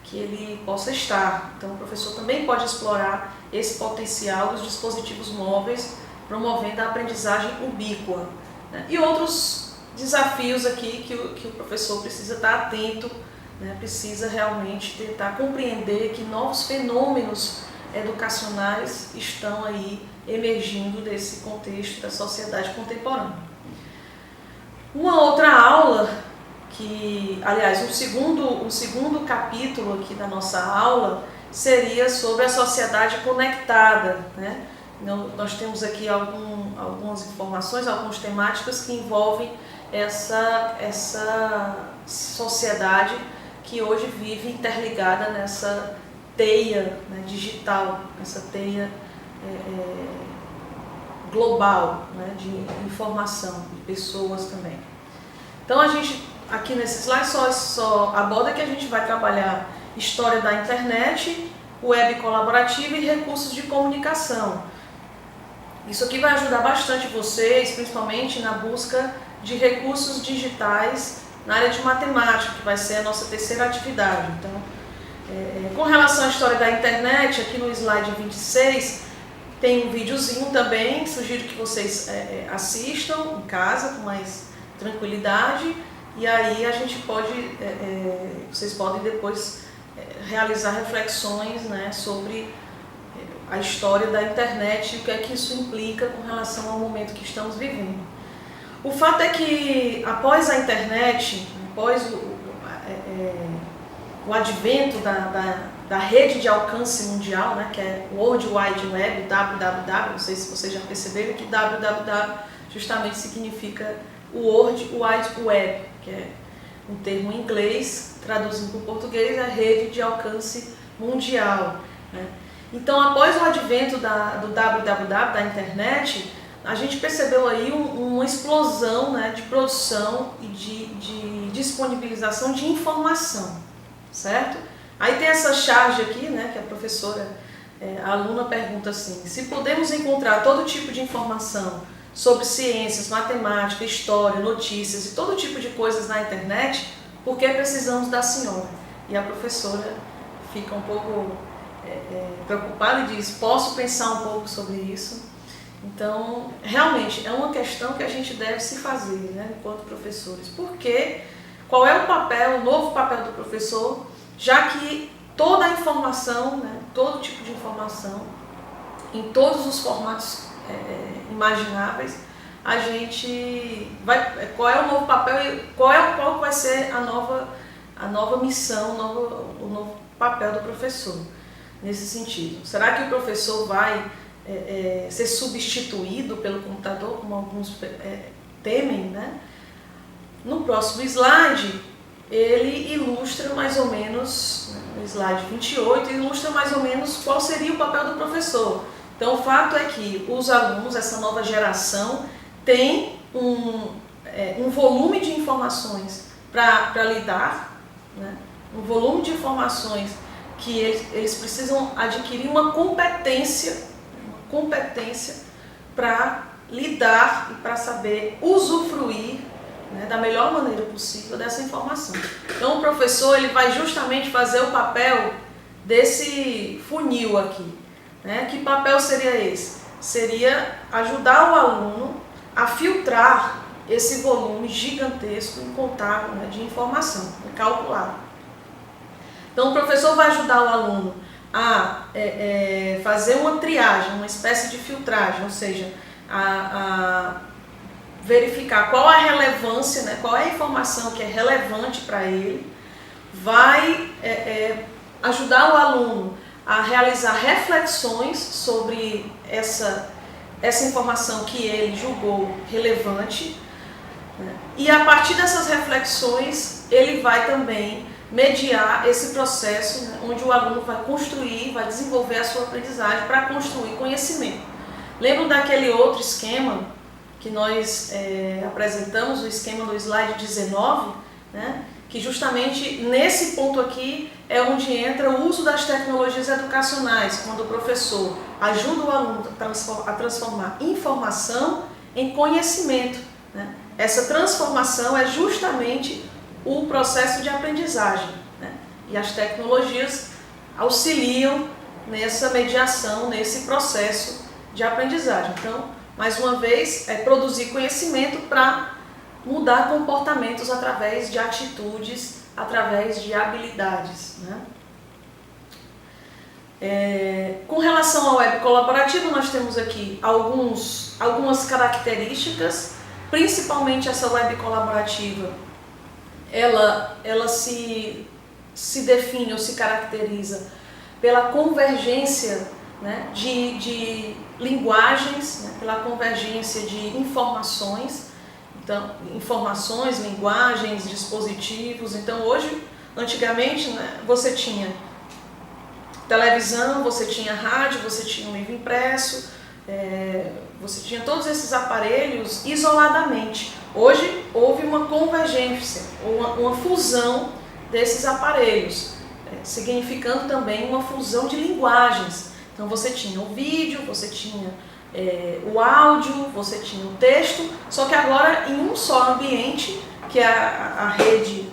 S1: que ele possa estar. Então o professor também pode explorar esse potencial dos dispositivos móveis, promovendo a aprendizagem ubíqua, né? E outros desafios aqui que o professor precisa estar atento, né? Precisa realmente tentar compreender que novos fenômenos educacionais estão aí emergindo desse contexto da sociedade contemporânea. Uma outra aula aliás, um segundo capítulo aqui da nossa aula seria sobre a sociedade conectada, né? Nós temos aqui algumas informações, algumas temáticas que envolvem essa sociedade que hoje vive interligada nessa teia, né, digital, essa teia global, né, de informação, de pessoas também. Então a gente, aqui nesse slide, só aborda que a gente vai trabalhar história da internet, web colaborativa e recursos de comunicação. Isso aqui vai ajudar bastante vocês, principalmente na busca de recursos digitais na área de matemática, que vai ser a nossa terceira atividade. Então, com relação à história da internet, aqui no slide 26, tem um videozinho também, sugiro que vocês assistam em casa com mais tranquilidade, e aí a gente pode, vocês podem depois realizar reflexões, né, sobre a história da internet e o que é que isso implica com relação ao momento que estamos vivendo. O fato é que após a internet, após o advento da rede de alcance mundial, né, que é o World Wide Web, www, não sei se vocês já perceberam que www justamente significa o World Wide Web, que é um termo em inglês, traduzindo para o português, é a rede de alcance mundial, né? Então, após o advento do www, da internet, a gente percebeu aí uma explosão, né, de produção e de disponibilização de informação, certo? Aí tem essa charge aqui, né, que a professora, a aluna pergunta assim: se podemos encontrar todo tipo de informação sobre ciências, matemática, história, notícias e todo tipo de coisas na internet, por que precisamos da senhora? E a professora fica um pouco preocupada e diz: posso pensar um pouco sobre isso? Então, realmente, é uma questão que a gente deve se fazer, né, enquanto professores. Porque qual é o papel, o novo papel do professor, já que toda a informação, né, todo tipo de informação, em todos os formatos imagináveis, a gente vai, qual é o novo papel e qual vai ser a nova missão, o novo papel do professor nesse sentido. Será que o professor vai ser substituído pelo computador, como alguns temem, né? No próximo slide, ele ilustra mais ou menos, no slide 28, ilustra mais ou menos qual seria o papel do professor. Então, o fato é que os alunos, essa nova geração, tem um volume de informações para lidar, né? Um volume de informações que eles precisam adquirir uma competência para lidar e para saber usufruir, né, da melhor maneira possível dessa informação. Então, o professor ele vai justamente fazer o papel desse funil aqui, né? Que papel seria esse? Seria ajudar o aluno a filtrar esse volume gigantesco, incontável, né, de informação, calculado. Então, o professor vai ajudar o aluno a fazer uma triagem, uma espécie de filtragem, ou seja, a verificar qual a relevância, né, qual é a informação que é relevante para ele, vai ajudar o aluno a realizar reflexões sobre essa informação que ele julgou relevante, né, e a partir dessas reflexões ele vai também mediar esse processo, né, onde o aluno vai construir, vai desenvolver a sua aprendizagem para construir conhecimento. Lembram daquele outro esquema que nós apresentamos, o esquema do slide 19, né, que justamente nesse ponto aqui é onde entra o uso das tecnologias educacionais, quando o professor ajuda o aluno a transformar informação em conhecimento, né? Essa transformação é justamente o processo de aprendizagem, né? E as tecnologias auxiliam nessa mediação, nesse processo de aprendizagem. Então, mais uma vez, é produzir conhecimento para mudar comportamentos através de atitudes, através de habilidades, né? Com relação ao web colaborativo, nós temos aqui algumas características, principalmente essa web colaborativa. Ela se define ou se caracteriza pela convergência, né, de linguagens, né, pela convergência de informações. Então, informações, linguagens, dispositivos. Então, hoje, antigamente, né, você tinha televisão, você tinha rádio, você tinha um livro impresso, você tinha todos esses aparelhos isoladamente. Hoje houve uma convergência, uma fusão desses aparelhos, significando também uma fusão de linguagens. Então você tinha o vídeo, você tinha o áudio, você tinha o texto, só que agora em um só ambiente, que é a rede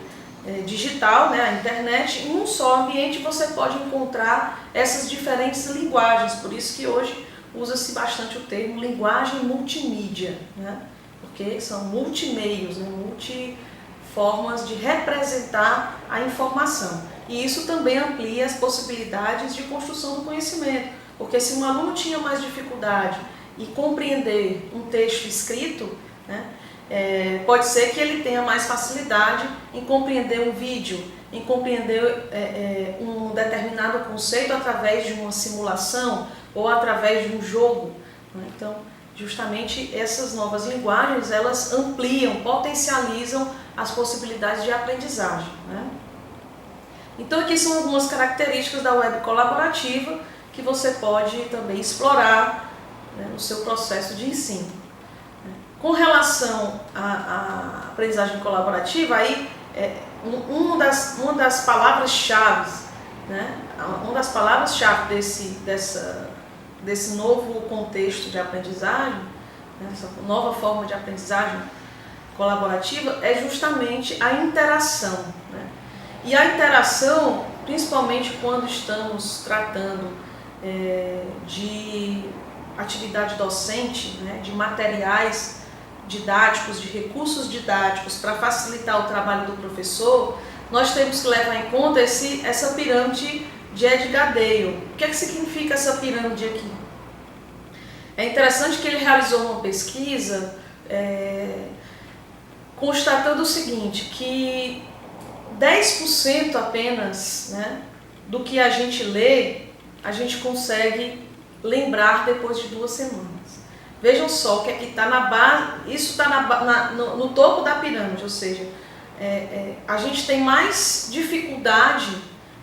S1: digital, né, a internet, em um só ambiente você pode encontrar essas diferentes linguagens. Por isso que hoje usa-se bastante o termo linguagem multimídia, né, porque são multimeios, né, multiformas de representar a informação. E isso também amplia as possibilidades de construção do conhecimento, porque se um aluno tinha mais dificuldade em compreender um texto escrito, né, pode ser que ele tenha mais facilidade em compreender um vídeo, em compreender um determinado conceito através de uma simulação ou através de um jogo, né? Então, justamente essas novas linguagens, elas ampliam, potencializam as possibilidades de aprendizagem, né? Então aqui são algumas características da web colaborativa que você pode também explorar, né, no seu processo de ensino. Com relação à aprendizagem colaborativa, aí uma das palavras-chave, né, uma das palavras-chave desse novo contexto de aprendizagem, né, essa nova forma de aprendizagem colaborativa, é justamente a interação, né? E a interação, principalmente quando estamos tratando de atividade docente, né, de materiais didáticos, de recursos didáticos para facilitar o trabalho do professor, nós temos que levar em conta essa pirâmide de Edgar Dale. O que é que significa essa pirâmide aqui? É interessante que ele realizou uma pesquisa constatando o seguinte, que 10% apenas, né, do que a gente lê, a gente consegue lembrar depois de 2 semanas. Vejam só que aqui está na base, isso está no topo da pirâmide, ou seja, a gente tem mais dificuldade,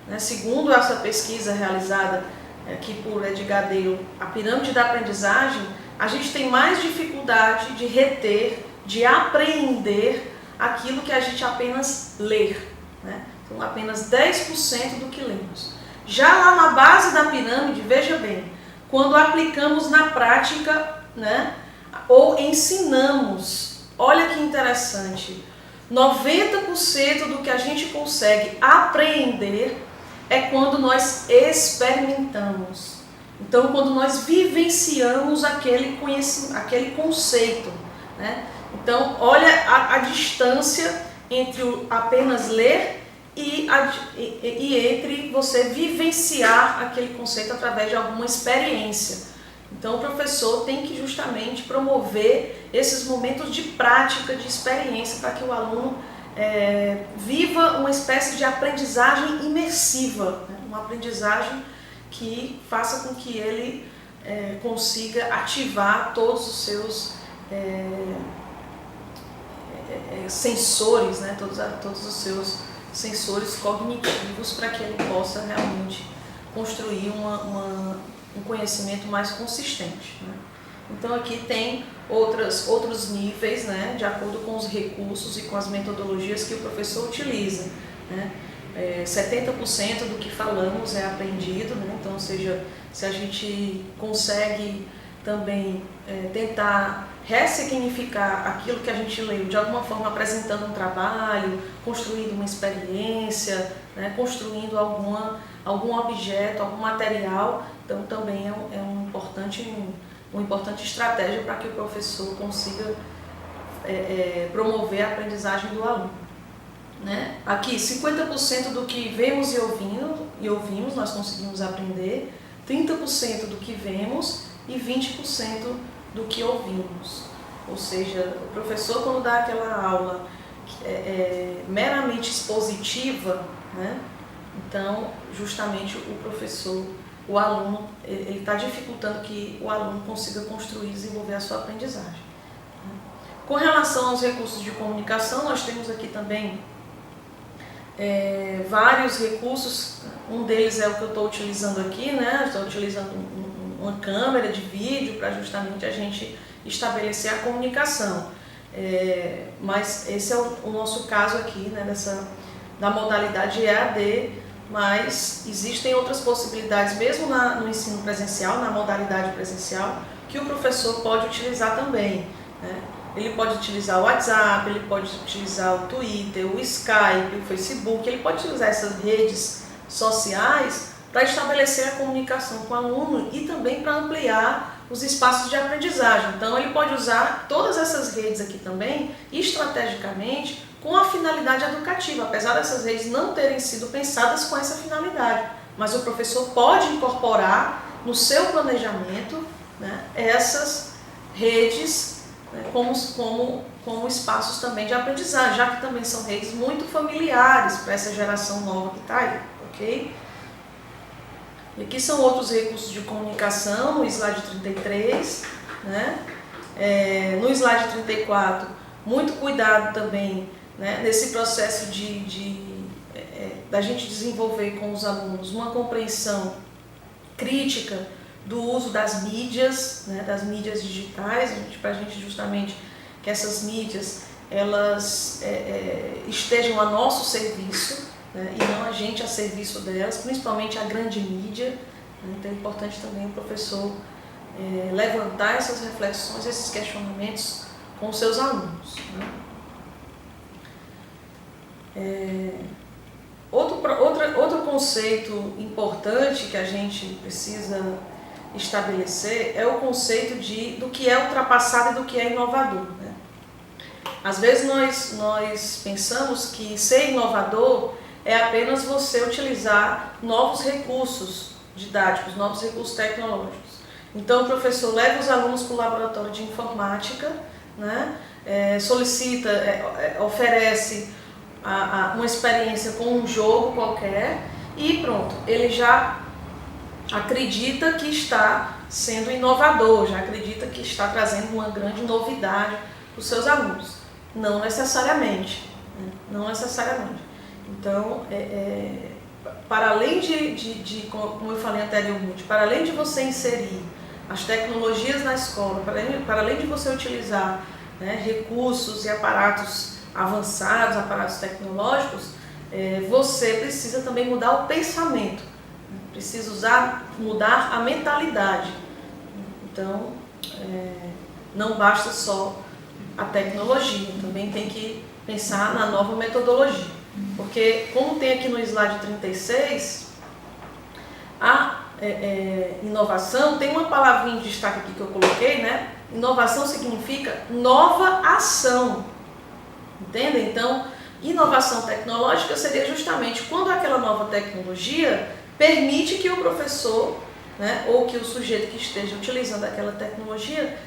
S1: né, segundo essa pesquisa realizada aqui por Edgar Dale, a pirâmide da aprendizagem, a gente tem mais dificuldade de reter, de apreender aquilo que a gente apenas lê, né? Então apenas 10% do que lemos. Já lá na base da pirâmide, veja bem, quando aplicamos na prática, né, ou ensinamos, olha que interessante, 90% do que a gente consegue apreender é quando nós experimentamos. Então, quando nós vivenciamos aquele conceito, né? Então, olha a distância entre o apenas ler e entre você vivenciar aquele conceito através de alguma experiência. Então o professor tem que justamente promover esses momentos de prática, de experiência, para que o aluno viva uma espécie de aprendizagem imersiva, né? Uma aprendizagem que faça com que ele consiga ativar todos os seus sensores, né? todos os seus sensores cognitivos, para que ele possa realmente construir um conhecimento mais consistente, né? Então aqui tem outros níveis, né, de acordo com os recursos e com as metodologias que o professor utiliza, né? 70% do que falamos é aprendido, né? Então, ou seja, se a gente consegue também tentar ressignificar aquilo que a gente leu, de alguma forma apresentando um trabalho, construindo uma experiência, né, construindo algum objeto, algum material, então também é uma importante estratégia para que o professor consiga promover a aprendizagem do aluno, né? Aqui, 50% do que vemos e ouvimos nós conseguimos aprender, 30% do que vemos e 20% do que ouvimos. Ou seja, o professor, quando dá aquela aula meramente expositiva, né, então justamente o aluno, ele está dificultando que o aluno consiga construir e desenvolver a sua aprendizagem. Com relação aos recursos de comunicação, nós temos aqui também vários recursos. Um deles é o que eu estou utilizando aqui, né? Estou utilizando uma câmera de vídeo para justamente a gente estabelecer a comunicação. Mas esse é o nosso caso aqui, né, da modalidade EAD, mas existem outras possibilidades, mesmo no ensino presencial, na modalidade presencial, que o professor pode utilizar também, né? Ele pode utilizar o WhatsApp, ele pode utilizar o Twitter, o Skype, o Facebook, ele pode utilizar essas redes sociais para estabelecer a comunicação com o aluno e também para ampliar os espaços de aprendizagem. Então ele pode usar todas essas redes aqui também, estrategicamente, com a finalidade educativa, apesar dessas redes não terem sido pensadas com essa finalidade. Mas o professor pode incorporar no seu planejamento, né, essas redes, né, como espaços também de aprendizagem, já que também são redes muito familiares para essa geração nova que está aí, ok? E aqui são outros recursos de comunicação, no slide 33, né? No slide 34, muito cuidado também, né, nesse processo da gente desenvolver com os alunos uma compreensão crítica do uso das mídias, né, das mídias digitais, para a gente justamente que essas mídias elas estejam a nosso serviço, né, e não a gente a serviço delas, principalmente a grande mídia, né. Então é importante também o professor levantar essas reflexões, esses questionamentos com os seus alunos, né. Outro conceito importante que a gente precisa estabelecer é o conceito do que é ultrapassado e do que é inovador, né? Às vezes nós pensamos que ser inovador é apenas você utilizar novos recursos didáticos, novos recursos tecnológicos. Então o professor leva os alunos para o laboratório de informática, né? Solicita, oferece uma experiência com um jogo qualquer e pronto, ele já acredita que está sendo inovador, já acredita que está trazendo uma grande novidade para os seus alunos. Não necessariamente, né? Não necessariamente. Então, para além como eu falei anteriormente, para além de você inserir as tecnologias na escola, para além de você utilizar, né, recursos e aparatos avançados, aparatos tecnológicos, você precisa também mudar o pensamento, precisa mudar a mentalidade. Então, não basta só a tecnologia, também tem que pensar na nova metodologia. Porque, como tem aqui no slide 36, a inovação, tem uma palavrinha de destaque aqui que eu coloquei, né? Inovação significa nova ação. Entende? Então, inovação tecnológica seria justamente quando aquela nova tecnologia permite que o professor, né, ou que o sujeito que esteja utilizando aquela tecnologia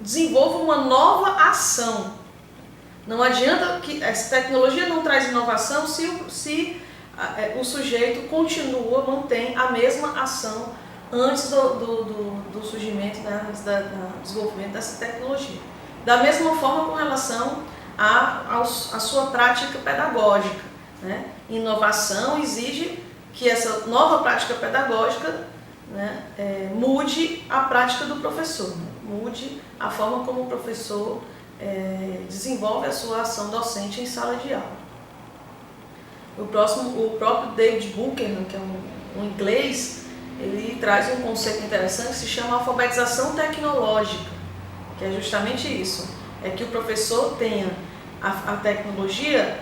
S1: desenvolva uma nova ação. Não adianta que essa tecnologia não traz inovação se o sujeito mantém a mesma ação antes do surgimento, né, do desenvolvimento dessa tecnologia. Da mesma forma com relação à sua prática pedagógica, né? Inovação exige que essa nova prática pedagógica, né, mude a prática do professor, né? Mude a forma como o professor desenvolve a sua ação docente em sala de aula. O próprio David Buchanan, que é um inglês, ele traz um conceito interessante que se chama alfabetização tecnológica, que é justamente isso, é que o professor tenha a tecnologia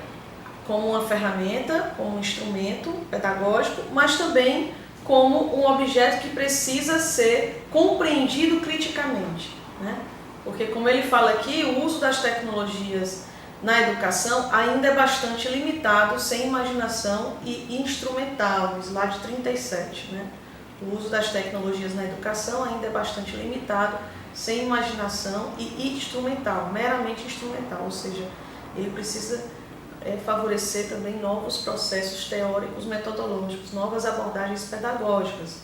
S1: como uma ferramenta, como um instrumento pedagógico, mas também como um objeto que precisa ser compreendido criticamente, né? Porque, como ele fala aqui, o uso das tecnologias na educação ainda é bastante limitado, sem imaginação e instrumental, no slide 37, né? O uso das tecnologias na educação ainda é bastante limitado, sem imaginação e instrumental, meramente instrumental, ou seja, ele precisa favorecer também novos processos teóricos, metodológicos, novas abordagens pedagógicas.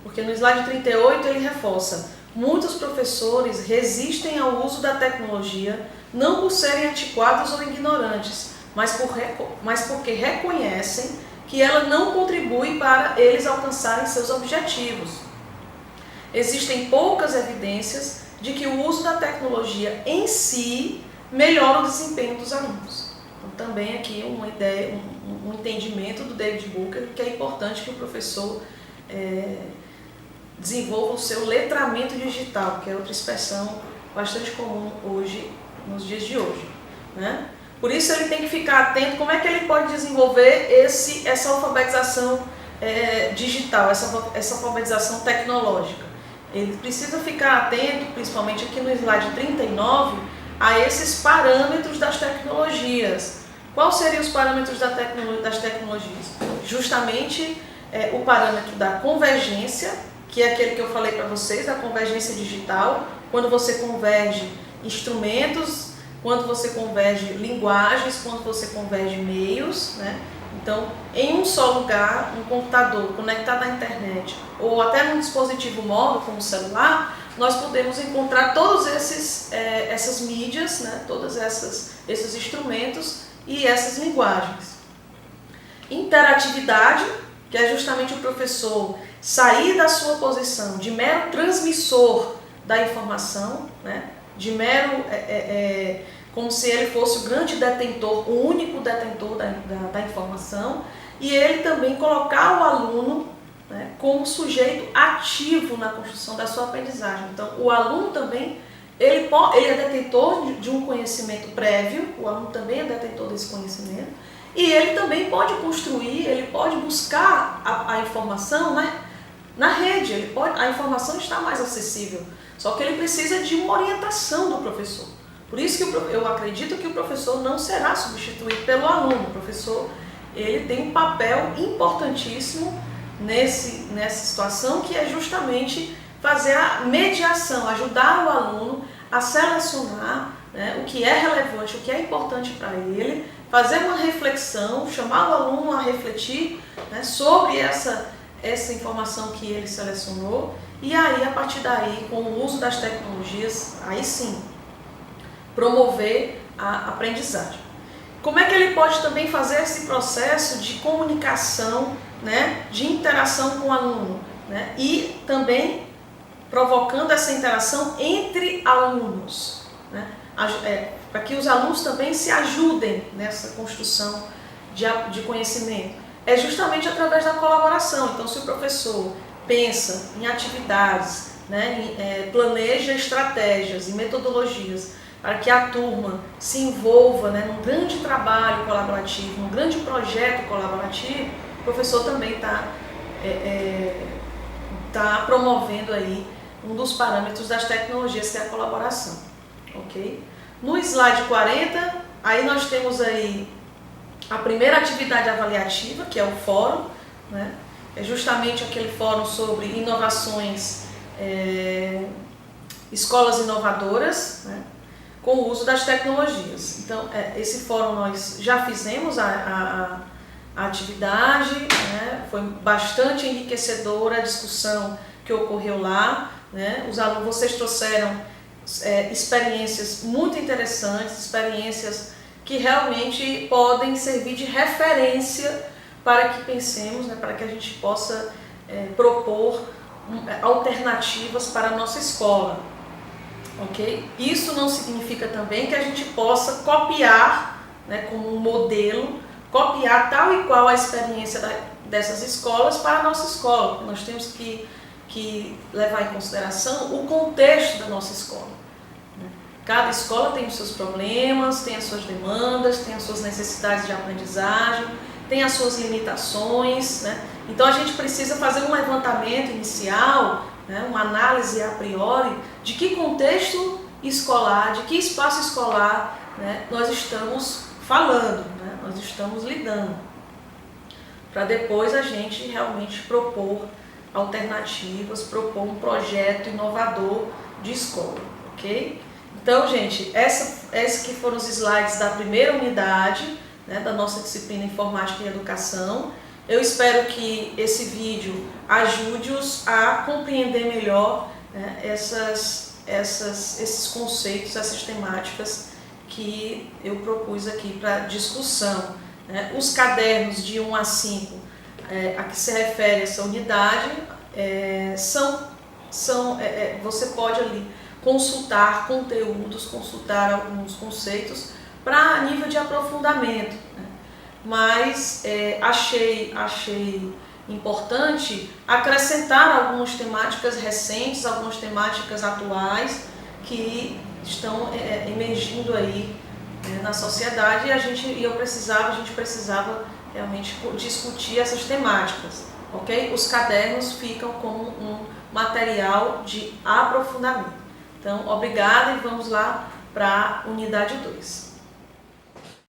S1: Porque no slide 38 ele reforça: muitos professores resistem ao uso da tecnologia não por serem antiquados ou ignorantes, mas porque reconhecem que ela não contribui para eles alcançarem seus objetivos. existem poucas evidências de que o uso da tecnologia em si melhora o desempenho dos alunos. Então, também aqui uma ideia, um entendimento do David Booker, que é importante que o professor desenvolva o seu letramento digital, que é outra expressão bastante comum hoje, nos dias de hoje, né? Por isso ele tem que ficar atento como é que ele pode desenvolver essa alfabetização digital, essa alfabetização tecnológica. Ele precisa ficar atento, principalmente aqui no slide 39, a esses parâmetros das tecnologias. Quais seriam os parâmetros das tecnologias? Justamente o parâmetro da convergência, que é aquele que eu falei para vocês, a convergência digital, quando você converge instrumentos, quando você converge linguagens, quando você converge meios, né? Então, em um só lugar, um computador conectado à internet ou até num dispositivo móvel como o celular, nós podemos encontrar todos essas mídias, né? Todos esses instrumentos e essas linguagens. Interatividade, que é justamente o professor sair da sua posição de mero transmissor da informação, né? De mero, como se ele fosse o grande detentor, o único detentor da informação, e ele também colocar o aluno, né, como sujeito ativo na construção da sua aprendizagem. Então, o aluno também, ele é detentor de um conhecimento prévio, o aluno também é detentor desse conhecimento, e ele também pode construir, ele pode buscar a informação, né, na rede, a informação está mais acessível, só que ele precisa de uma orientação do professor. Por isso que eu acredito que o professor não será substituído pelo aluno. O professor ele tem um papel importantíssimo nessa situação, que é justamente fazer a mediação, ajudar o aluno a selecionar, né, o que é relevante, o que é importante para ele, fazer uma reflexão, chamar o aluno a refletir, né, sobre essa informação que ele selecionou, e aí, a partir daí, com o uso das tecnologias, aí sim, promover a aprendizagem. Como é que ele pode também fazer esse processo de comunicação, né, de interação com o aluno, né, e também provocando essa interação entre alunos, né, para que os alunos também se ajudem nessa construção de conhecimento? É justamente através da colaboração. Então, se o professor pensa em atividades, né, planeja estratégias e metodologias para que a turma se envolva, né, num grande trabalho colaborativo, num grande projeto colaborativo, o professor também tá promovendo aí um dos parâmetros das tecnologias, que é a colaboração. Ok? No slide 40, aí nós temos aí a primeira atividade avaliativa, que é o fórum, né? É justamente aquele fórum sobre inovações, escolas inovadoras, né, com o uso das tecnologias. Então, esse fórum nós já fizemos a atividade, né, foi bastante enriquecedora a discussão que ocorreu lá, né? Os alunos, vocês trouxeram experiências muito interessantes, experiências que realmente podem servir de referência para que pensemos, né, para que a gente possa propor alternativas para a nossa escola. Ok? Isso não significa também que a gente possa copiar, né, como um modelo, copiar tal e qual a experiência dessas escolas para a nossa escola. Nós temos que levar em consideração o contexto da nossa escola. Cada escola tem os seus problemas, tem as suas demandas, tem as suas necessidades de aprendizagem, tem as suas limitações, né? Então a gente precisa fazer um levantamento inicial, né, uma análise a priori de que contexto escolar, de que espaço escolar, né, nós estamos falando, né, nós estamos lidando, para depois a gente realmente propor alternativas, propor um projeto inovador de escola, ok? Então, gente, esses que foram os slides da primeira unidade, né, da nossa disciplina Informática e Educação. Eu espero que esse vídeo ajude-os a compreender melhor, né, esses conceitos, essas temáticas que eu propus aqui para discussão, né. Os cadernos de 1 a 5, a que se refere essa unidade, são você pode ali consultar conteúdos, consultar alguns conceitos para nível de aprofundamento, né? Mas achei importante acrescentar algumas temáticas recentes, algumas temáticas atuais que estão emergindo aí na sociedade e a gente precisava realmente discutir essas temáticas, ok? Os cadernos ficam como um material de aprofundamento. Então, obrigada e vamos lá para a unidade 2.